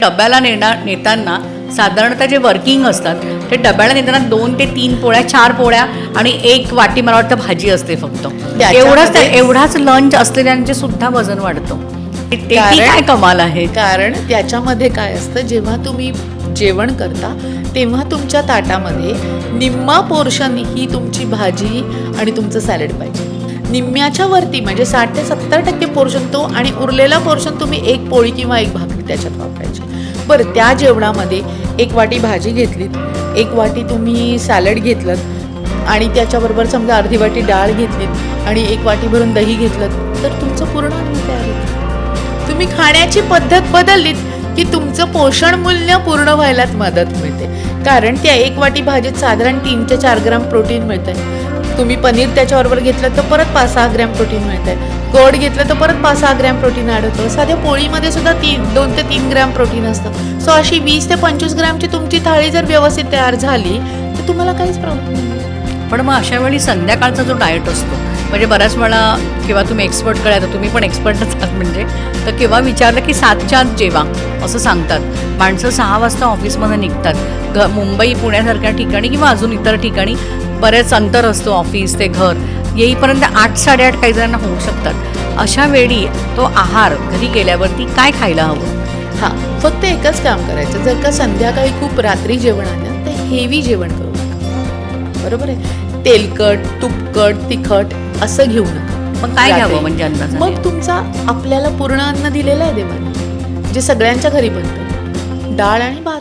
डब्याला नेताना साधारणतः जे वर्किंग असतात ते डब्याला नेताना 2 ते 3 पोळ्या 4 पोळ्या आणि 1 वाटी मला वाटतं भाजी असते फक्त. एवढाच लंच असलेल्यांचे सुद्धा वजन वाढतं. ते काय कमाल आहे. कारण त्याच्यामध्ये काय असतं, जेव्हा तुम्ही जेवण करता तेव्हा तुमच्या ताटामध्ये निम्मा पोर्शन ही तुमची भाजी आणि तुमचं सॅलड पाहिजे. निम्म्याच्या वरती म्हणजे 60 ते 70% पोर्शन तो, आणि उरलेला पोर्शन तुम्ही 1 पोळी किंवा 1 भाकरी त्याच्यात वापरायची. बरं, त्या जेवणामध्ये 1 वाटी भाजी घेतलीत, 1 वाटी तुम्ही सॅलड घेतलं आणि त्याच्याबरोबर समजा अर्धी वाटी डाळ घेतलीत आणि 1 वाटी भरून दही घेतलं, तर तुमचं पूर्ण अन्न तयार होतं. तुम्ही खाण्याची पद्धत बदललीत की तुमचं पोषण मूल्य पूर्ण व्हायलाच मदत मिळते. कारण त्या 1 वाटी भाजीत साधारण 3 ते 4 ग्राम प्रोटीन मिळतं. तुम्ही पनीर त्याच्याबरोबर घेतलं तर परत 5-6 ग्रॅम प्रोटीन मिळतं आहे. गोड घेतलं तर परत 5-6 ग्रॅम प्रोटीन ॲड होतं. साध्या पोळीमध्ये सुद्धा 2 ते 3 ग्रॅम प्रोटीन असतं. सो अशी 20 ते 25 ग्रॅमची तुमची थाळी जर व्यवस्थित तयार झाली तर तुम्हाला काहीच प्रॉब्लेम नाही. पण मग अशा वेळी संध्याकाळचा जो डाएट असतो, म्हणजे बऱ्याच वेळा किंवा तुम्ही एक्सपर्टकडे आता तुम्ही पण एक्सपर्टच आहात म्हणजे, तर किंवा विचारलं की 7च्या आत जेवा असं सांगतात. माणसं 6 वाजता ऑफिसमध्ये निघतात. मुंबई पुण्यासारख्या ठिकाणी किंवा अजून इतर ठिकाणी बरेच अंतर असतो ऑफिस ते घर, येईपर्यंत 8-8:30 काही जणांना होऊ शकतात. अशा वेळी तो आहार घरी गेल्यावरती काय खायला हवं? हां, फक्त एकच काम करायचं, जर का संध्याकाळी खूप रात्री जेवण आलं तर हेवी जेवण करू नका. बरोबर आहे. तेलकट, तुपकट, तिखट असं घेऊ नका. मग काय घ्यावं म्हणजे अन्नासाठी? मग तुमचा आपल्याला पूर्ण अन्न दिलेलं आहे देवाने, जे सगळ्यांच्या घरी बनतं, डाळ आणि भात.